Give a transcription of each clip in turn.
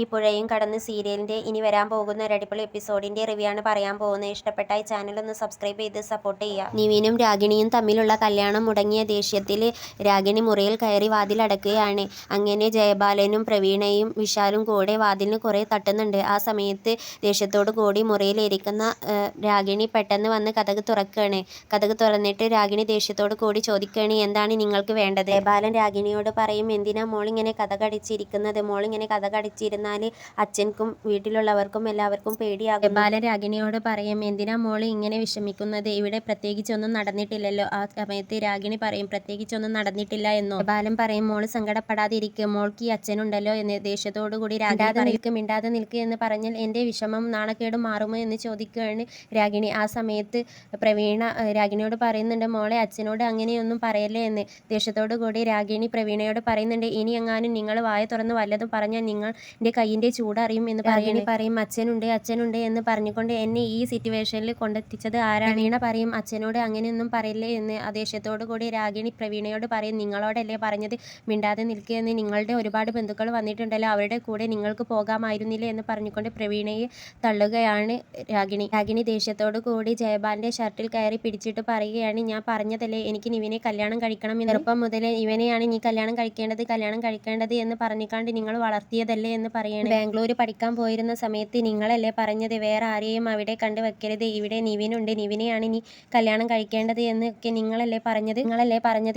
ഈ പുഴയും കടന്ന് സീരിയലിൻ്റെ ഇനി വരാൻ പോകുന്ന ഒരു അടിപൊളി എപ്പിസോഡിൻ്റെ റിവ്യൂ ആണ് പറയാൻ പോകുന്നത്. ഇഷ്ടപ്പെട്ട ഈ ചാനൽ ഒന്ന് സബ്സ്ക്രൈബ് ചെയ്ത് സപ്പോർട്ട് ചെയ്യുക. നിവിനും രാഗിണിയും തമ്മിലുള്ള കല്യാണം മുടങ്ങിയ ദേഷ്യത്തിൽ രാഗിണി മുറിയിൽ കയറി വാതിലടക്കുകയാണ്. അങ്ങനെ ജയബാലനും പ്രവീണയും വിശാലും കൂടെ വാതിലിന് കുറേ തട്ടുന്നുണ്ട്. ആ സമയത്ത് ദേഷ്യത്തോടു കൂടി മുറിയിലിരിക്കുന്ന രാഗിണി പെട്ടെന്ന് വന്ന് കതക് തുറക്കുകയാണ്. കതക് തുറന്നിട്ട് രാഗിണി ദേഷ്യത്തോടു കൂടി ചോദിക്കുകയാണ്, എന്താണ് നിങ്ങൾക്ക് വേണ്ടത്? ജയബാലൻ രാഗിണിയോട് പറയും, എന്തിനാ മോളിങ്ങനെ കതകടിച്ചിരിക്കുന്നത്? മോളിങ്ങനെ കതകടിച്ചിരുന്ന അച്ഛനും വീട്ടിലുള്ളവർക്കും എല്ലാവർക്കും പേടിയാകും. ബാലൻ രാഗിണിയോട് പറയും, എന്തിനാ മോള് ഇങ്ങനെ വിഷമിക്കുന്നത്? ഇവിടെ പ്രത്യേകിച്ചൊന്നും നടന്നിട്ടില്ലല്ലോ. ആ സമയത്ത് രാഗിണി പറയും, പ്രത്യേകിച്ചൊന്നും നടന്നിട്ടില്ല എന്നോ? ബാലൻ പറയും, മോള് സങ്കടപ്പെടാതിരിക്കുക, മോൾക്ക് ഈ അച്ഛനുണ്ടല്ലോ എന്ന്. ദേഷ്യത്തോടു കൂടി മിണ്ടാതെ നിൽക്കുക എന്ന് പറഞ്ഞാൽ എൻ്റെ വിഷമം നാണക്കേടും മാറുമോ എന്ന് ചോദിക്കുകയാണ് രാഗിണി. ആ സമയത്ത് പ്രവീണ രാഗിണിയോട് പറയുന്നുണ്ട്, മോളെ അച്ഛനോട് അങ്ങനെയൊന്നും പറയല്ലേ എന്ന്. ദേഷ്യത്തോടു കൂടി രാഗിണി പ്രവീണയോട് പറയുന്നുണ്ട്, ഇനി എങ്ങാനും നിങ്ങൾ വായ തുറന്ന് വല്ലതും പറഞ്ഞാൽ നിങ്ങളുടെ കയ്യിൻ്റെ ചൂടറിയും എന്ന് പറയും. അച്ഛനുണ്ട് എന്ന് പറഞ്ഞുകൊണ്ട് എന്നെ ഈ സിറ്റുവേഷനിൽ കൊണ്ടെത്തിച്ചത് ആരാണ്? പ്രവീണ പറയും, അച്ഛനോട് അങ്ങനെയൊന്നും പറയില്ലേ എന്ന്. ദേഷ്യത്തോടു കൂടി രാഗിണി പ്രവീണയോട് പറയും, നിങ്ങളോടല്ലേ പറഞ്ഞത് മിണ്ടാതെ നിൽക്കുക എന്ന്? നിങ്ങളുടെ ഒരുപാട് ബന്ധുക്കൾ വന്നിട്ടുണ്ടല്ലോ, അവരുടെ കൂടെ നിങ്ങൾക്ക് പോകാമായിരുന്നില്ലേ എന്ന് പറഞ്ഞുകൊണ്ട് പ്രവീണയെ തള്ളുകയാണ് രാഗിണി ദേഷ്യത്തോടു കൂടി ജയബാലിൻ്റെ ഷർട്ടിൽ കയറി പിടിച്ചിട്ട് പറയുകയാണ്, ഞാൻ പറഞ്ഞതല്ലേ എനിക്ക് നിവിനെ കല്യാണം കഴിക്കണം എന്ന്. ചെറുപ്പം മുതലേ ഇവനെയാണ് നീ കല്യാണം കഴിക്കേണ്ടത് എന്ന് പറഞ്ഞിക്കാണ്ട് നിങ്ങൾ വളർത്തിയതല്ലേ എന്ന് പറയാണ്. ബാംഗ്ലൂർ പഠിക്കാൻ പോയിരുന്ന സമയത്ത് നിങ്ങളല്ലേ പറഞ്ഞത് വേറെ ആരെയും അവിടെ കണ്ടു വെക്കരുത്, ഇവിടെ നിവിനുണ്ട്, നിവിനെയാണ് നീ കല്യാണം കഴിക്കേണ്ടത് എന്നൊക്കെ നിങ്ങളല്ലേ പറഞ്ഞത്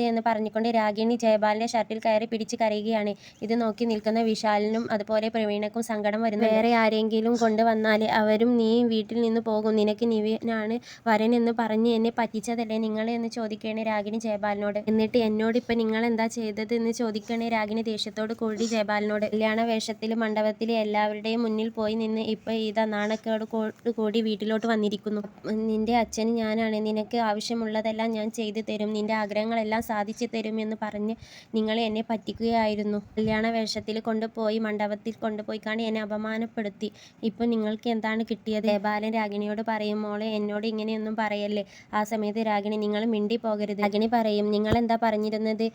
എന്ന് പറഞ്ഞുകൊണ്ട് രാഗിണി ജയബാലിന്റെ ഷർട്ടിൽ കയറി പിടിച്ച് കരയുകയാണ്. ഇത് നോക്കി നിൽക്കുന്ന വിശാലിനും അതുപോലെ പ്രവീണക്കും സങ്കടം വരുന്നു. വേറെ ആരെങ്കിലും കൊണ്ടുവന്നാൽ അവരും നീയും വീട്ടിൽ നിന്ന് പോകും, നിനക്ക് നിവിനാണ് വരൻ എന്ന് പറഞ്ഞ് എന്നെ പറ്റിച്ചതല്ലേ നിങ്ങൾ എന്ന് ചോദിക്കുകയാണ് രാഗിണി ജയബാലിനോട്. എന്നിട്ട് എന്നോട് ഇപ്പം നിങ്ങൾ എന്താ ചെയ്തത് എന്ന് ചോദിക്കുകയാണ് രാഗിണി ദേഷ്യത്തോട് കൂടി ജയബാലിനോട്. കല്യാണ വേഷത്തിൽ മണ്ഡപത്തിൽ എല്ലാവരുടെയും മുന്നിൽ പോയി നിന്ന് ഇപ്പം ഇതാ നാണക്കേട് കൂടി വീട്ടിലോട്ട് വന്നിരിക്കുന്നു. നിന്റെ അച്ഛന് ഞാനാണ്, നിനക്ക് ആവശ്യമുള്ളതെല്ലാം ഞാൻ ചെയ്തു തരും, നിന്റെ ആഗ്രഹങ്ങളെല്ലാം സാധിച്ചു തരും എന്ന് പറഞ്ഞ് നിങ്ങൾ എന്നെ പറ്റിക്കുകയായിരുന്നു. കല്യാണ വേഷത്തിൽ കൊണ്ടുപോയി മണ്ഡപത്തിൽ കൊണ്ടുപോയി കാണി എന്നെ അപമാനപ്പെടുത്തി. ഇപ്പം നിങ്ങൾക്ക് എന്താണ് കിട്ടിയത്? ബാലൻ രാഗിണിയോട് പറയും, മോളെ എന്നോട് ഇങ്ങനെയൊന്നും പറയല്ലേ. ആ സമയത്ത് രാഗിണി, നിങ്ങൾ മിണ്ടി പോകരുത്. രാഗിണി പറയും, നിങ്ങൾ എന്താ പറഞ്ഞിരുന്നത്?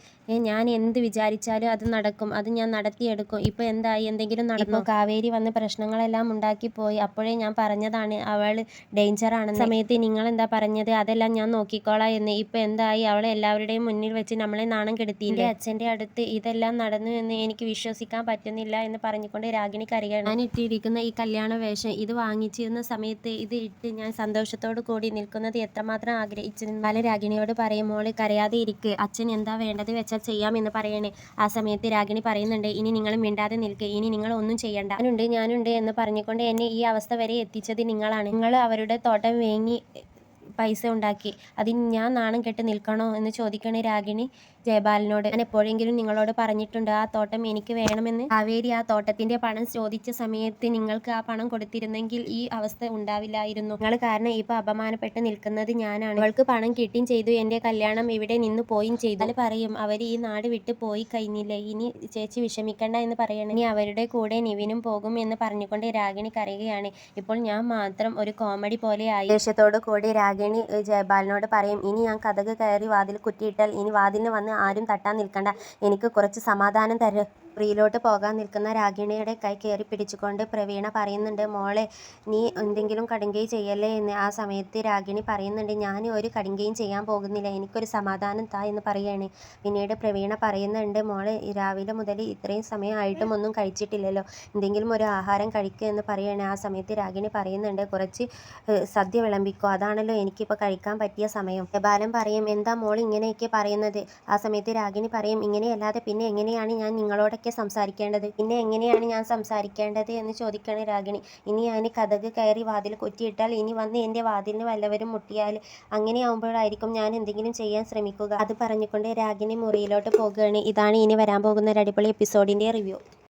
ഞാൻ എന്ത് വിചാരിച്ചാലും അത് നടക്കും, അത് ഞാൻ നടത്തിയെടുക്കും. ഇപ്പം എന്തായി, എന്തെങ്കിലും നടന്നോ? കാവേരി വന്ന് പ്രശ്നങ്ങളെല്ലാം ഉണ്ടാക്കിപ്പോയി, അപ്പോഴേ ഞാൻ പറഞ്ഞതാണ് അവൾ ഡേഞ്ചറാണെന്ന്. സമയത്ത് നിങ്ങൾ എന്താ പറഞ്ഞത്? അതെല്ലാം ഞാൻ നോക്കിക്കോളാം എന്ന്. ഇപ്പം എന്തായി, അവളെ എല്ലാവരുടെയും മുന്നിൽ വെച്ച് നമ്മളെ നാണം കെടുത്തിയില്ലേ? അച്ഛൻ്റെ അടുത്ത് ഇതെല്ലാം നടന്നു എന്ന് എനിക്ക് വിശ്വസിക്കാൻ പറ്റുന്നില്ല എന്ന് പറഞ്ഞുകൊണ്ട് രാഗിണി കരയാണ്. ഞാൻ ഇട്ടിരിക്കുന്ന ഈ കല്യാണ വേഷം ഇത് വാങ്ങിച്ചിരുന്ന സമയത്ത് ഇത് ഇട്ട് ഞാൻ സന്തോഷത്തോടു കൂടി നിൽക്കുന്നത് എത്രമാത്രം ആഗ്രഹിച്ചിരുന്നു. പല രാഗിണിയോട് പറയും, മോള് കരയാതെ ഇരിക്ക്, അച്ഛൻ എന്താ വേണ്ടത് വെച്ചാൽ ചെയ്യാം എന്ന് പറയണേ. ആ സമയത്ത് രാഗിണി പറയുന്നുണ്ട്, ഇനി നിങ്ങൾ മിണ്ടാതെ നിൽക്കുക, ഇനി നിങ്ങൾ ഒന്നും ചെയ്യണ്ട, ഞാനുണ്ട് എന്ന് പറഞ്ഞുകൊണ്ട് എന്നെ ഈ അവസ്ഥ വരെ എത്തിച്ചത് നിങ്ങളാണ്. നിങ്ങൾ അവരുടെ തോട്ടം വേങ്ങി പൈസ ഉണ്ടാക്കി, അതിന് ഞാൻ നാണം കെട്ട് നിൽക്കണോ എന്ന് ചോദിക്കണേ രാഗിണി ജയബാലനോട്. ഞാൻ എപ്പോഴെങ്കിലും നിങ്ങളോട് പറഞ്ഞിട്ടുണ്ട് ആ തോട്ടം എനിക്ക് വേണമെന്ന്? കാവേരി ആ തോട്ടത്തിന്റെ പണം ചോദിച്ച സമയത്ത് നിങ്ങൾക്ക് ആ പണം കൊടുത്തിരുന്നെങ്കിൽ ഈ അവസ്ഥ ഉണ്ടാവില്ലായിരുന്നു. നിങ്ങൾ കാരണം ഇപ്പൊ അപമാനപ്പെട്ട് നിൽക്കുന്നത് ഞാനാണ്. അവൾക്ക് പണം കിട്ടുകയും ചെയ്തു, എൻ്റെ കല്യാണം ഇവിടെ നിന്ന് പോയും ചെയ്തു. അത് പറയും, അവർ ഈ നാട് വിട്ട് പോയി കഴിഞ്ഞില്ലേ, ഇനി ചേച്ചി വിഷമിക്കണ്ട എന്ന് പറയണം. ഇനി അവരുടെ കൂടെ നിവിനും പോകും എന്ന് പറഞ്ഞുകൊണ്ട് രാഗിണി കരയുകയാണ്. ഇപ്പോൾ ഞാൻ മാത്രം ഒരു കോമഡി പോലെ ആയി. ദേഷ്യത്തോടു കൂടി രാഗിണി ജയബാലിനോട് പറയും, ഇനി ഞാൻ കതക് കയറി വാതിൽ കുറ്റിയിട്ടാൽ ഇനി വാതിലിന് വന്ന് ആരും തട്ടാൻ നിൽക്കണ്ട, എനിക്ക് കുറച്ച് സമാധാനം തരും. മുറിയിലോട്ട് പോകാൻ നിൽക്കുന്ന രാഗിണിയുടെ കൈ കയറി പിടിച്ചുകൊണ്ട് പ്രവീണ പറയുന്നുണ്ട്, മോളെ നീ എന്തെങ്കിലും കടുങ്കയും ചെയ്യല്ലേ എന്ന്. ആ സമയത്ത് രാഗിണി പറയുന്നുണ്ട്, ഞാൻ ഒരു കടുങ്കയും ചെയ്യാൻ പോകുന്നില്ല, എനിക്കൊരു സമാധാനം താ എന്ന് പറയുകയാണ്. പിന്നീട് പ്രവീണ പറയുന്നുണ്ട്, മോളെ രാവിലെ മുതൽ ഇത്രയും സമയമായിട്ടും ഒന്നും കഴിച്ചിട്ടില്ലല്ലോ, എന്തെങ്കിലും ഒരു ആഹാരം കഴിക്കുക എന്ന് പറയുകയാണ്. ആ സമയത്ത് രാഗിണി പറയുന്നുണ്ട്, കുറച്ച് സദ്യ വിളമ്പിക്കോ, അതാണല്ലോ എനിക്കിപ്പോൾ കഴിക്കാൻ പറ്റിയ സമയം. ബാലൻ പറയും, എന്താ മോൾ ഇങ്ങനെയൊക്കെ പറയുന്നത്? ആ സമയത്ത് രാഗിണി പറയും, ഇങ്ങനെയല്ലാതെ പിന്നെ എങ്ങനെയാണ് ഞാൻ നിങ്ങളോടൊക്കെ സംസാരിക്കേണ്ടത്? എന്ന് ചോദിക്കുകയാണ് രാഗിണി. ഇനി ഞാൻ കതക് കയറി വാതിൽ കുറ്റിയിട്ടാൽ ഇനി വന്ന് എൻ്റെ വാതിലിന് വല്ലവരും മുട്ടിയാൽ അങ്ങനെയാവുമ്പോഴായിരിക്കും ഞാൻ എന്തെങ്കിലും ചെയ്യാൻ ശ്രമിക്കുക. അത് പറഞ്ഞുകൊണ്ട് രാഗിണി മുറിയിലോട്ട് പോകുകയാണ്. ഇതാണ് ഇനി വരാൻ പോകുന്ന ഒരു അടിപൊളി എപ്പിസോഡിൻ്റെ റിവ്യൂ.